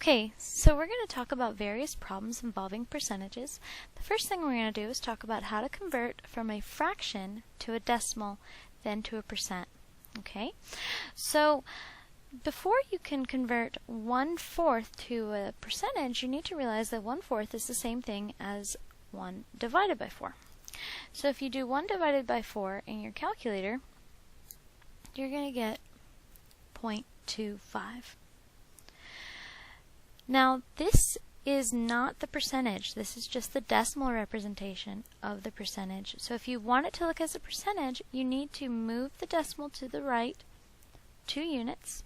Okay, so we're going to talk about various problems involving percentages. The first thing we're going to do is talk about how to convert from a fraction to a decimal, then to a percent. Okay, so before you can convert 1/4 to a percentage, you need to realize that 1/4 is the same thing as 1 divided by 4. So if you do 1 divided by 4 in your calculator, you're going to get 0.25. Now this is not the percentage, this is just the decimal representation of the percentage. So if you want it to look as a percentage, you need to move the decimal to the right 2 units.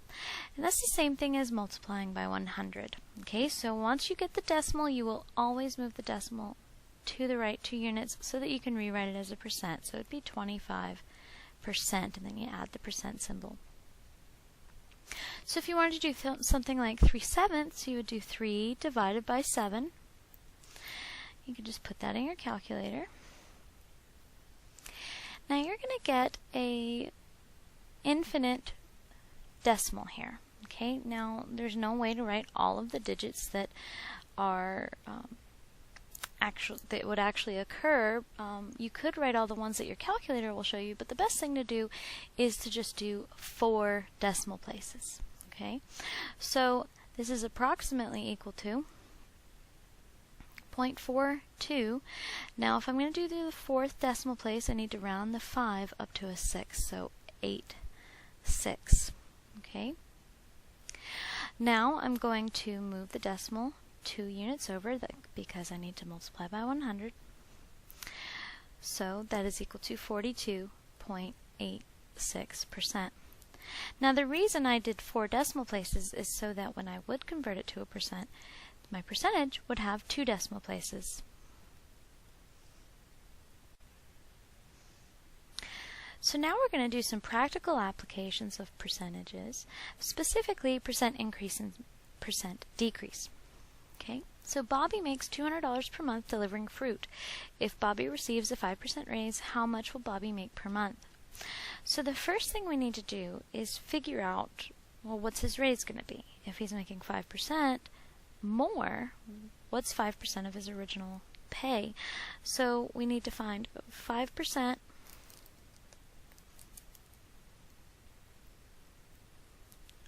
And that's the same thing as multiplying by 100. Okay, so once you get the decimal, you will always move the decimal to the right 2 units so that you can rewrite it as a percent. So it'd be 25%, and then you add the percent symbol. So if you wanted to do something like 3/7, you would do 3 divided by 7. You can just put that in your calculator. Now you're going to get a infinite decimal here. Okay, now there's no way to write all of the digits that are that would actually occur. You could write all the ones that your calculator will show you, but the best thing to do is to just do 4 decimal places. Okay, so this is approximately equal to 0.42. Now if I'm going to do the 4th decimal place, I need to round the 5 up to a 6, so 8/6. Okay, now I'm going to move the decimal 2 units over because I need to multiply by 100. So that is equal to 42.86%. Now the reason I did 4 decimal places is so that when I would convert it to a percent, my percentage would have 2 decimal places. So now we're going to do some practical applications of percentages, specifically percent increase and percent decrease. Okay, so Bobby makes $200 per month delivering fruit. If Bobby receives a 5% raise, how much will Bobby make per month? So the first thing we need to do is figure out, well, what's his raise going to be? If he's making 5% more, what's 5% of his original pay? So we need to find 5%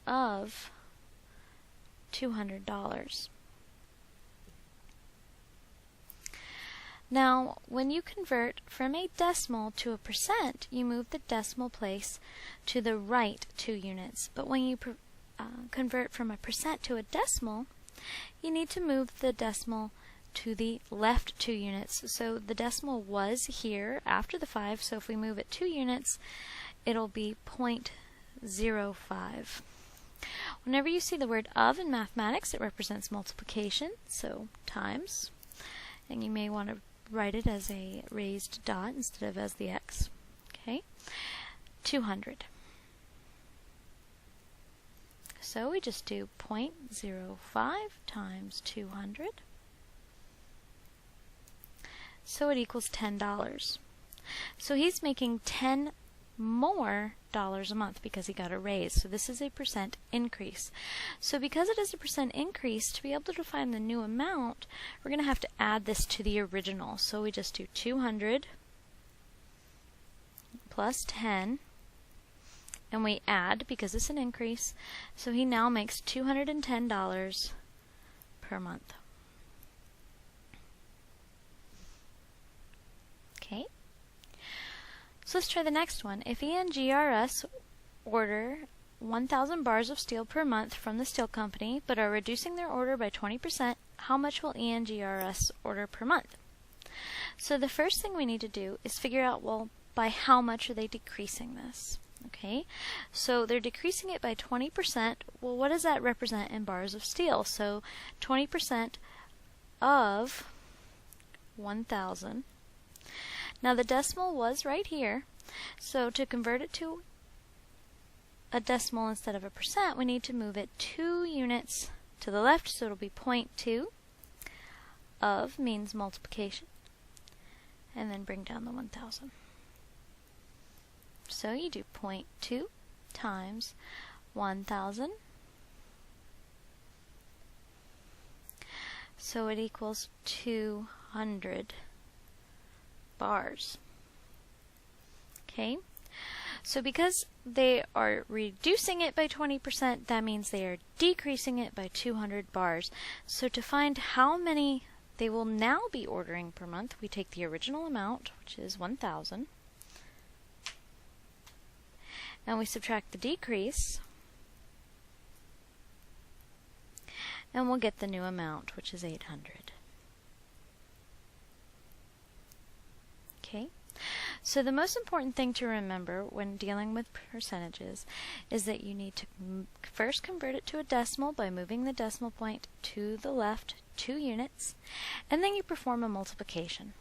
of $200. Now, when you convert from a decimal to a percent, you move the decimal place to the right 2 units. But when you convert from a percent to a decimal, you need to move the decimal to the left 2 units. So the decimal was here after the 5, so if we move it 2 units, it'll be 0.05. Whenever you see the word of in mathematics, it represents multiplication, so times. And you may want to write it as a raised dot instead of as the x. Okay, 200. So we just do 0.05 times 200. So it equals $10. So he's making $10 more dollars a month because he got a raise. So this is a percent increase. So because it is a percent increase, to be able to find the new amount, we're going to have to add this to the original. So we just do 200 plus 10, and we add because it's an increase. So he now makes $210 per month. Okay. So let's try the next one. If ENGRS order 1,000 bars of steel per month from the steel company, but are reducing their order by 20%, how much will ENGRS order per month? So the first thing we need to do is figure out, well, by how much are they decreasing this? Okay, so they're decreasing it by 20%. Well, what does that represent in bars of steel? So 20% of 1,000. Now the decimal was right here, so to convert it to a decimal instead of a percent, we need to move it 2 units to the left, so it'll be 0.2. Of means multiplication, and then bring down the 1,000. So you do 0.2 times 1,000 So it equals 200 bars. Okay, so because they are reducing it by 20%, that means they are decreasing it by 200 bars. So to find how many they will now be ordering per month, we take the original amount, which is 1,000, and we subtract the decrease, and we'll get the new amount, which is 800. Okay, so the most important thing to remember when dealing with percentages is that you need to first convert it to a decimal by moving the decimal point to the left 2 units, and then you perform a multiplication.